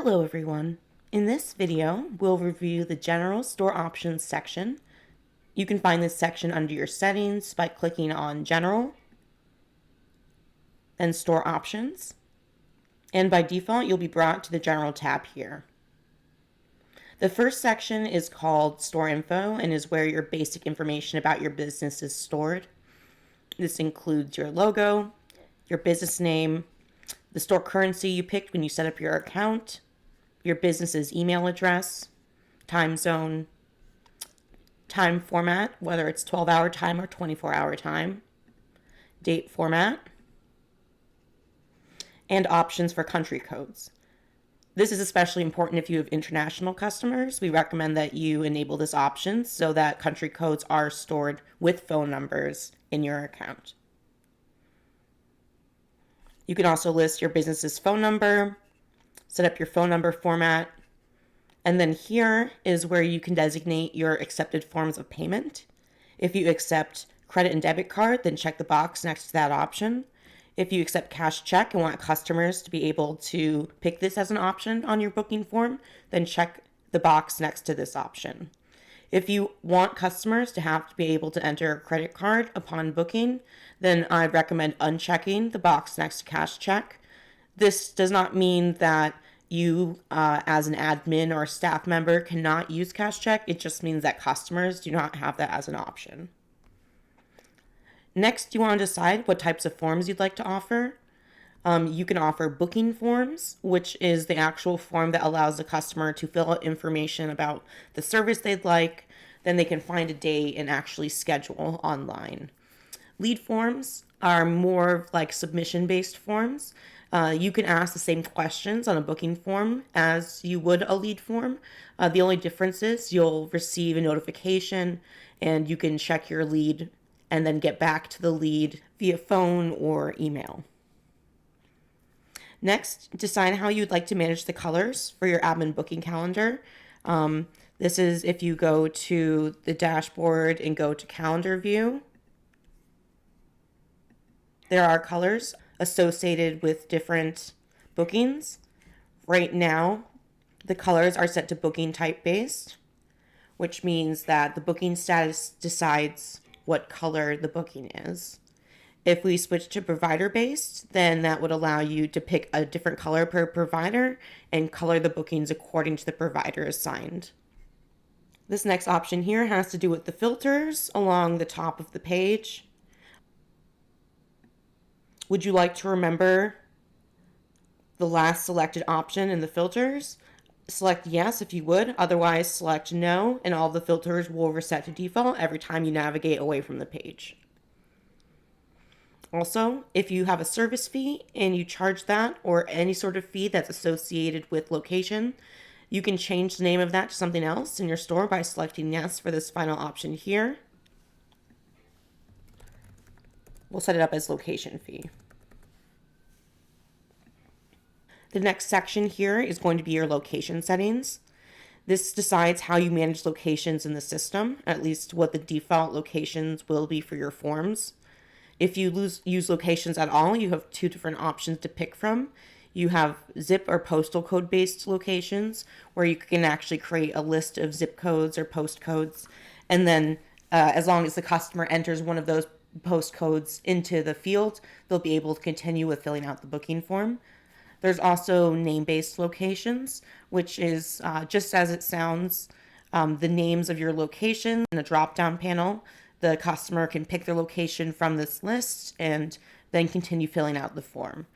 Hello everyone. In this video, we'll review the General Store Options section. You can find this section under your settings by clicking on General, then Store Options, and by default, you'll be brought to the General tab here. The first section is called Store Info and is where your basic information about your business is stored. This includes your logo, your business name, the store currency you picked when you set up your account, your business's email address, time zone, time format, whether it's 12-hour time or 24-hour time, date format, and options for country codes. This is especially important if you have international customers. We recommend that you enable this option so that country codes are stored with phone numbers in your account. You can also list your business's phone number, set up your phone number format, and then here is where you can designate your accepted forms of payment. If you accept credit and debit card, then check the box next to that option. If you accept cash check and want customers to be able to pick this as an option on your booking form, then check the box next to this option. If you want customers to have to be able to enter a credit card upon booking, then I recommend unchecking the box next to cash check. This does not mean that you, as an admin or a staff member, cannot use cash check. It just means that customers do not have that as an option. Next, you want to decide what types of forms you'd like to offer. You can offer booking forms, which is the actual form that allows the customer to fill out information about the service they'd like. Then they can find a date and actually schedule online. Lead forms are more like submission-based forms. You can ask the same questions on a booking form as you would a lead form. The only difference is you'll receive a notification and you can check your lead and then get back to the lead via phone or email. Next, decide how you'd like to manage the colors for your admin booking calendar. This is if you go to the dashboard and go to calendar view. There are colors associated with different bookings. Right now, the colors are set to booking type based, which means that the booking status decides what color the booking is. If we switch to provider based, then that would allow you to pick a different color per provider and color the bookings according to the provider assigned. This next option here has to do with the filters along the top of the page. Would you like to remember the last selected option in the filters? Select yes if you would, otherwise select no, and all the filters will reset to default every time you navigate away from the page. Also, if you have a service fee and you charge that or any sort of fee that's associated with location, you can change the name of that to something else in your store by selecting yes for this final option here. We'll set it up as location fee. The next section here is going to be your location settings. This decides how you manage locations in the system, at least what the default locations will be for your forms. If you use locations at all, you have two different options to pick from. You have zip or postal code based locations where you can actually create a list of zip codes or post codes. And then as long as the customer enters one of those post codes into the field, they'll be able to continue with filling out the booking form. There's also name-based locations, which is just as it sounds, the names of your location in a drop-down panel. The customer can pick their location from this list and then continue filling out the form.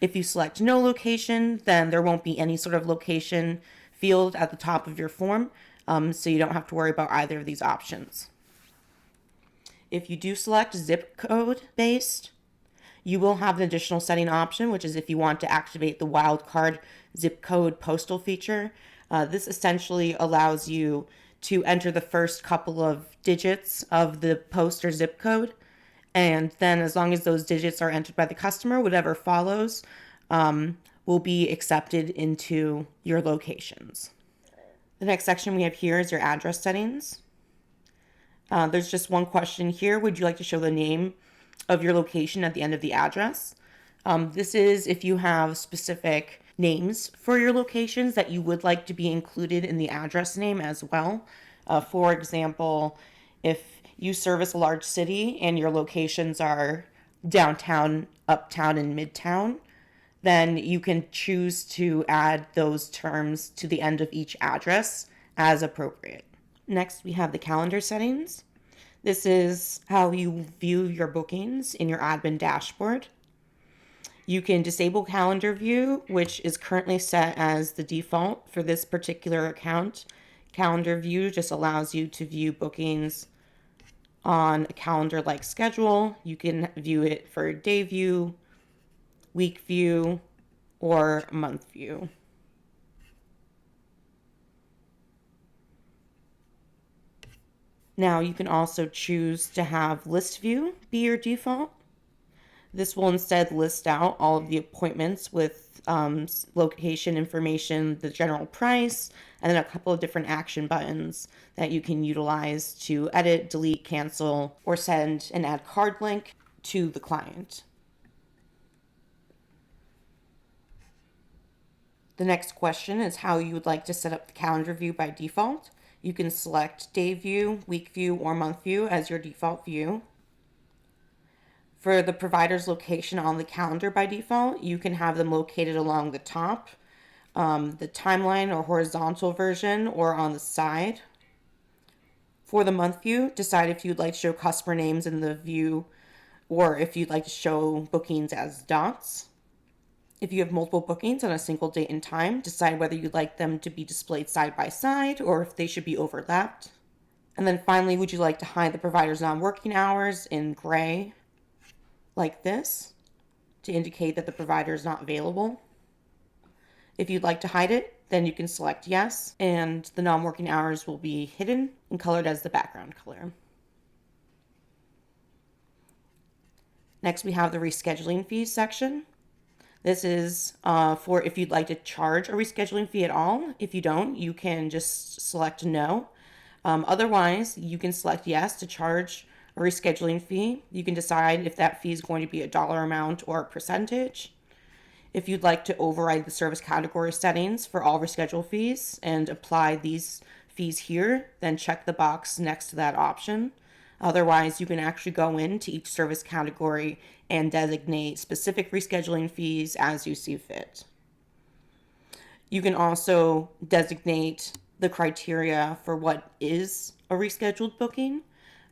If you select no location, then there won't be any sort of location field at the top of your form, so you don't have to worry about either of these options. If you do select zip code based, you will have an additional setting option, which is if you want to activate the wildcard zip code postal feature. This essentially allows you to enter the first couple of digits of the post or zip code, and then as long as those digits are entered by the customer, whatever follows will be accepted into your locations. The next section we have here is your address settings. There's just one question here. Would you like to show the name of your location at the end of the address? This is if you have specific names for your locations that you would like to be included in the address name as well. For example, if you service a large city and your locations are downtown, uptown, and midtown, then you can choose to add those terms to the end of each address as appropriate. Next, we have the calendar settings. This is how you view your bookings in your admin dashboard. You can disable calendar view, which is currently set as the default for this particular account. Calendar view just allows you to view bookings on a calendar-like schedule. You can view it for day view, week view, or month view. Now you can also choose to have list view be your default. This will instead list out all of the appointments with location information, the general price, and then a couple of different action buttons that you can utilize to edit, delete, cancel, or send an add card link to the client. The next question is how you would like to set up the calendar view by default. You can select day view, week view, or month view as your default view. For the provider's location on the calendar by default, you can have them located along the top, the timeline or horizontal version, or on the side. For the month view, decide if you'd like to show customer names in the view or if you'd like to show bookings as dots. If you have multiple bookings on a single date and time, decide whether you'd like them to be displayed side by side or if they should be overlapped. And then finally, would you like to hide the provider's non-working hours in gray, like this, to indicate that the provider is not available? If you'd like to hide it, then you can select yes, and the non-working hours will be hidden and colored as the background color. Next, we have the rescheduling fees section. This is for if you'd like to charge a rescheduling fee at all. If you don't, you can just select no. Otherwise, you can select yes to charge a rescheduling fee. You can decide if that fee is going to be a dollar amount or a percentage. If you'd like to override the service category settings for all reschedule fees and apply these fees here, then check the box next to that option. Otherwise, you can actually go into each service category and designate specific rescheduling fees as you see fit. You can also designate the criteria for what is a rescheduled booking.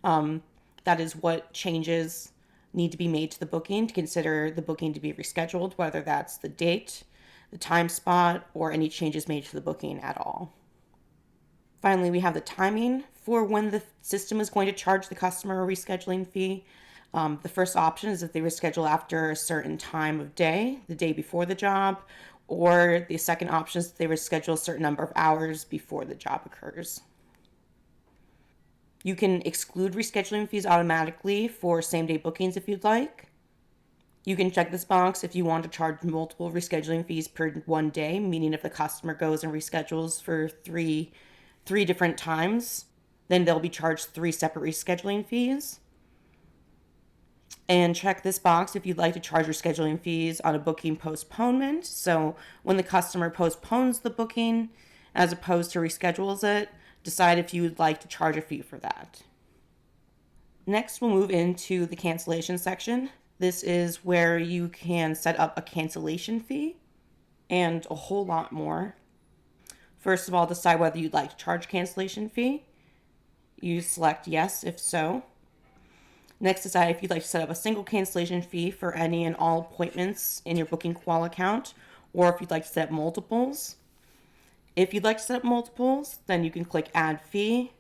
That is what changes need to be made to the booking to consider the booking to be rescheduled, whether that's the date, the time spot, or any changes made to the booking at all. Finally, we have the timing for when the system is going to charge the customer a rescheduling fee. The first option is if they reschedule after a certain time of day, the day before the job, or the second option is if they reschedule a certain number of hours before the job occurs. You can exclude rescheduling fees automatically for same-day bookings if you'd like. You can check this box if you want to charge multiple rescheduling fees per one day, meaning if the customer goes and reschedules for three different times, then they'll be charged 3 separate rescheduling fees. And check this box if you'd like to charge rescheduling fees on a booking postponement. So when the customer postpones the booking as opposed to reschedules it, decide if you would like to charge a fee for that. Next, we'll move into the cancellation section. This is where you can set up a cancellation fee and a whole lot more. First of all, decide whether you'd like to charge cancellation fee. You select yes if so. Next, decide if you'd like to set up a single cancellation fee for any and all appointments in your booking qual account, or if you'd like to set up multiples. If you'd like to set up multiples, then you can click add fee.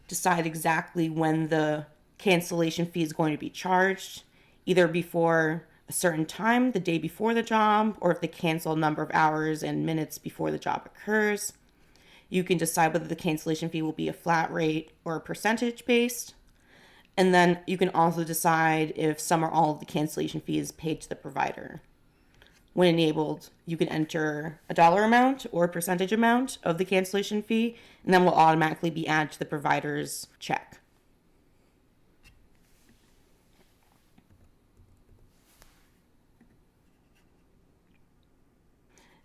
Decide exactly when the cancellation fee is going to be charged, either before a certain time, the day before the job, or if they cancel a number of hours and minutes before the job occurs. You can decide whether the cancellation fee will be a flat rate or a percentage based. And then you can also decide if some or all of the cancellation fee is paid to the provider. When enabled, you can enter a dollar amount or a percentage amount of the cancellation fee, and then will automatically be added to the provider's check.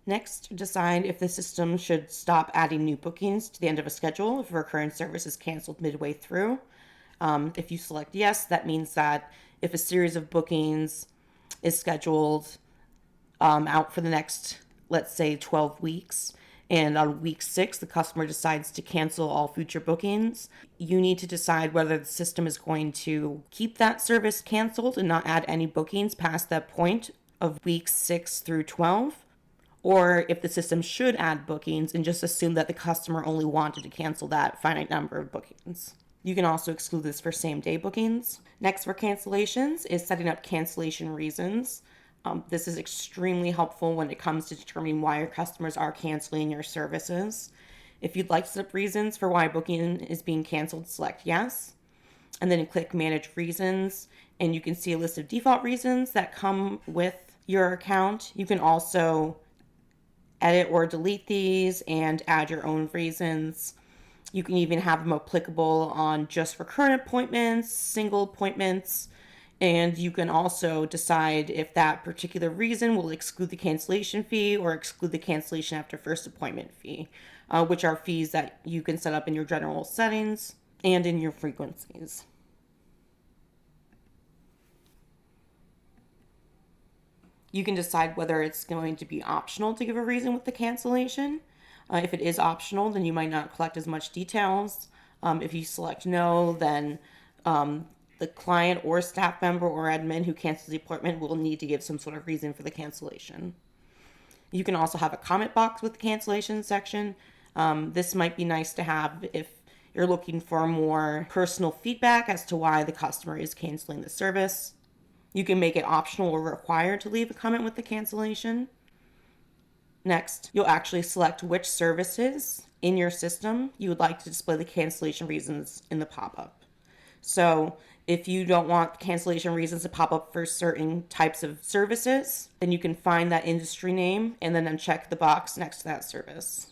Next, decide if the system should stop adding new bookings to the end of a schedule if a recurring service is canceled midway through. If you select yes, that means that if a series of bookings is scheduled out for the next, let's say, 12 weeks, and on week 6, the customer decides to cancel all future bookings, you need to decide whether the system is going to keep that service canceled and not add any bookings past that point of weeks 6 through 12, or if the system should add bookings and just assume that the customer only wanted to cancel that finite number of bookings. You can also exclude this for same-day bookings. Next for cancellations is setting up cancellation reasons. This is extremely helpful when it comes to determining why your customers are canceling your services. If you'd like to set up reasons for why a booking is being canceled, select yes, and then click Manage Reasons, and you can see a list of default reasons that come with your account. You can also edit or delete these and add your own reasons. You can even have them applicable on just recurrent appointments, single appointments, and you can also decide if that particular reason will exclude the cancellation fee or exclude the cancellation after first appointment fee, which are fees that you can set up in your general settings and in your frequencies. You can decide whether it's going to be optional to give a reason with the cancellation. If it is optional, then you might not collect as much details. If you select no, then the client or staff member or admin who cancels the appointment will need to give some sort of reason for the cancellation. You can also have a comment box with the cancellation section. This might be nice to have if you're looking for more personal feedback as to why the customer is canceling the service. You can make it optional or required to leave a comment with the cancellation. Next, you'll actually select which services in your system you would like to display the cancellation reasons in the pop-up. So if you don't want cancellation reasons to pop up for certain types of services, then you can find that industry name and then uncheck the box next to that service.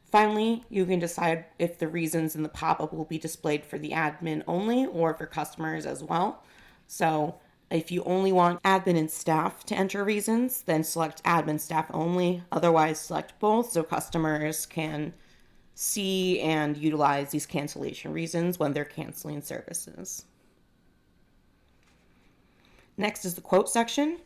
Finally, you can decide if the reasons in the pop-up will be displayed for the admin only or for customers as well. So if you only want admin and staff to enter reasons, then select admin staff only. Otherwise, select both so customers can see and utilize these cancellation reasons when they're canceling services. Next is the quote section.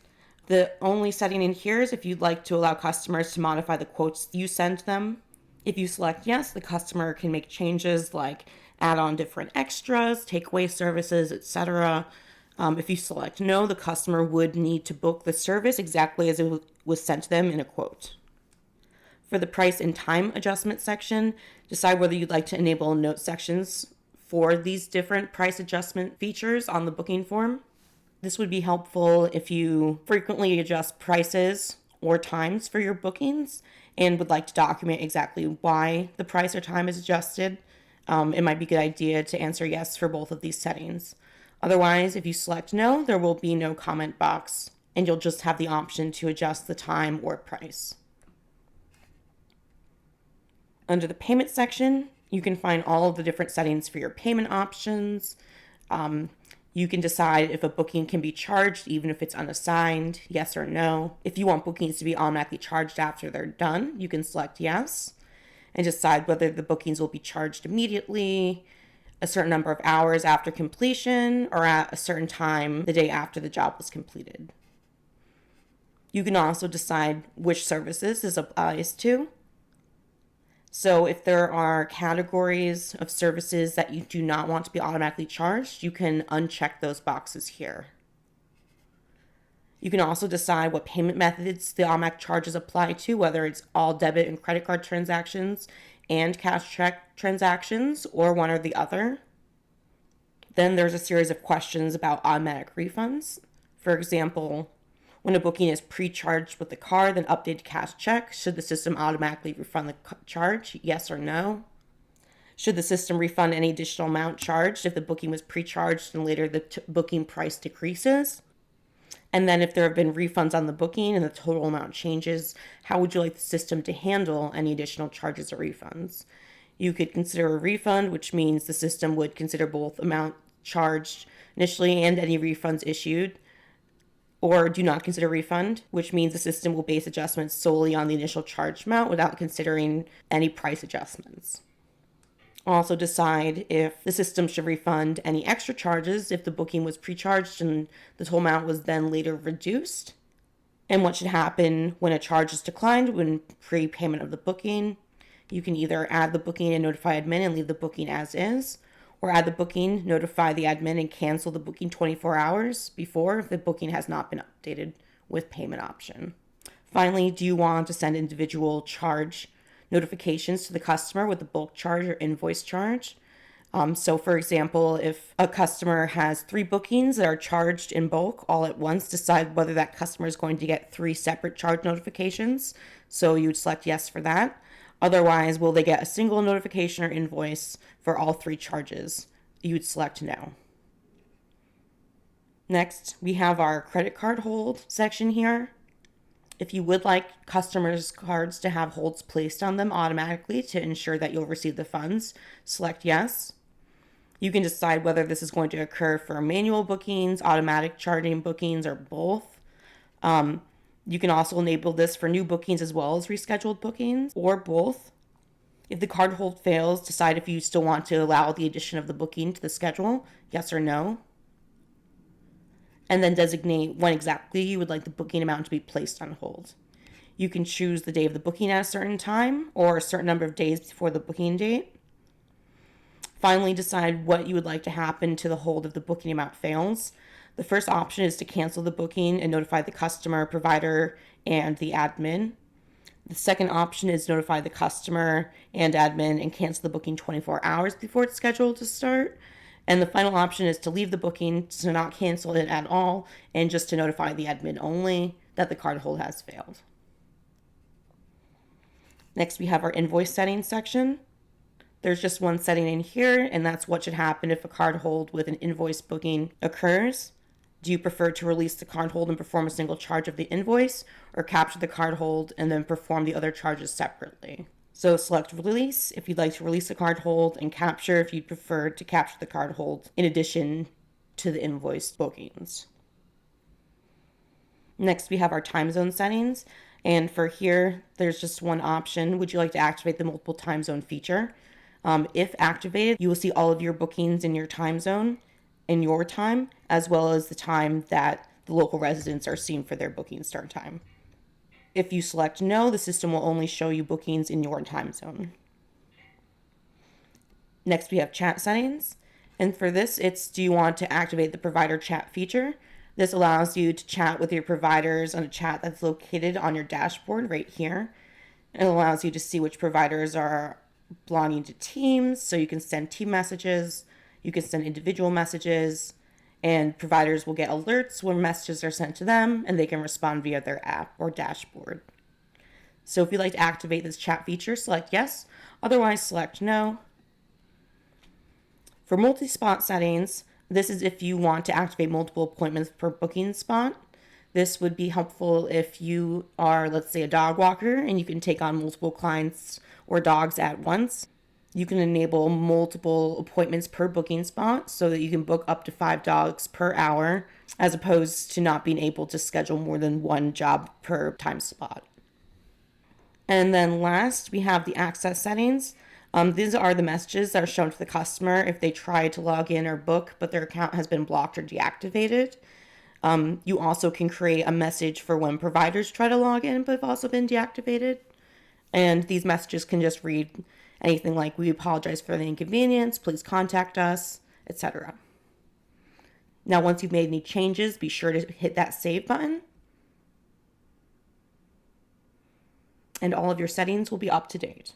The only setting in here is if you'd like to allow customers to modify the quotes you send them. If you select yes, the customer can make changes like add on different extras, take away services, etc. If you select no, the customer would need to book the service exactly as it was sent to them in a quote. For the price and time adjustment section, decide whether you'd like to enable note sections for these different price adjustment features on the booking form. This would be helpful if you frequently adjust prices or times for your bookings and would like to document exactly why the price or time is adjusted. It might be a good idea to answer yes for both of these settings. Otherwise, if you select no, there will be no comment box, and you'll just have the option to adjust the time or price. Under the payment section, you can find all of the different settings for your payment options. You can decide if a booking can be charged even if it's unassigned, yes or no. If you want bookings to be automatically charged after they're done, you can select yes and decide whether the bookings will be charged immediately, a certain number of hours after completion, or at a certain time the day after the job was completed. You can also decide which services this applies to. So if there are categories of services that you do not want to be automatically charged, you can uncheck those boxes here. You can also decide what payment methods the automatic charges apply to, whether it's all debit and credit card transactions and cash check transactions, or one or the other. Then there's a series of questions about automatic refunds. For example, when a booking is pre-charged with the card, then updated cash check, should the system automatically refund the charge? Yes or no? Should the system refund any additional amount charged if the booking was pre-charged and later the booking price decreases? And then if there have been refunds on the booking and the total amount changes, how would you like the system to handle any additional charges or refunds? You could consider a refund, which means the system would consider both amount charged initially and any refunds issued. or do not consider refund, which means the system will base adjustments solely on the initial charge amount without considering any price adjustments. Also decide if the system should refund any extra charges if the booking was pre-charged and the total amount was then later reduced, and what should happen when a charge is declined when prepayment of the booking. You can either add the booking and notify admin and leave the booking as is, or add the booking, notify the admin, and cancel the booking 24 hours before if the booking has not been updated with payment option. Finally, do you want to send individual charge notifications to the customer with the bulk charge or invoice charge? So for example, if a customer has 3 bookings that are charged in bulk all at once, decide whether that customer is going to get 3 separate charge notifications. So you would select yes for that. Otherwise, will they get a single notification or invoice for all 3 charges? You would select no. Next, we have our credit card hold section here. If you would like customers' cards to have holds placed on them automatically to ensure that you'll receive the funds, select yes. You can decide whether this is going to occur for manual bookings, automatic charging bookings, or both. You can also enable this for new bookings as well as rescheduled bookings, or both. If the card hold fails, decide if you still want to allow the addition of the booking to the schedule, yes or no. And then designate when exactly you would like the booking amount to be placed on hold. You can choose the day of the booking at a certain time or a certain number of days before the booking date. Finally, decide what you would like to happen to the hold if the booking amount fails. The first option is to cancel the booking and notify the customer, provider, and the admin. The second option is notify the customer and admin and cancel the booking 24 hours before it's scheduled to start. And the final option is to leave the booking, to not cancel it at all, and just to notify the admin only that the card hold has failed. Next, we have our invoice settings section. There's just one setting in here, and that's what should happen if a card hold with an invoice booking occurs. Do you prefer to release the card hold and perform a single charge of the invoice, or capture the card hold and then perform the other charges separately? So select release if you'd like to release the card hold, and capture if you'd prefer to capture the card hold in addition to the invoice bookings. Next, we have our time zone settings. And for here, there's just one option. Would you like to activate the multiple time zone feature? If activated, you will see all of your bookings in your time zone in your time, as well as the time that the local residents are seeing for their booking start time. If you select no, the system will only show you bookings in your time zone. Next, we have chat settings. And for this, it's do you want to activate the provider chat feature? This allows you to chat with your providers on a chat that's located on your dashboard right here. It allows you to see which providers are belonging to teams, so you can send team messages, you can send individual messages, and providers will get alerts when messages are sent to them, and they can respond via their app or dashboard. So if you'd like to activate this chat feature, select yes, otherwise select no. For multi-spot settings, this is if you want to activate multiple appointments per booking spot. This would be helpful if you are, let's say, a dog walker and you can take on multiple clients or dogs at once. You can enable multiple appointments per booking spot so that you can book up to 5 dogs per hour, as opposed to not being able to schedule more than 1 job per time slot. And then last, we have the access settings. These are the messages that are shown to the customer if they try to log in or book, but their account has been blocked or deactivated. You also can create a message for when providers try to log in but have also been deactivated. And these messages can just read anything like, we apologize for the inconvenience, please contact us, etc. Now, once you've made any changes, be sure to hit that save button. And all of your settings will be up to date.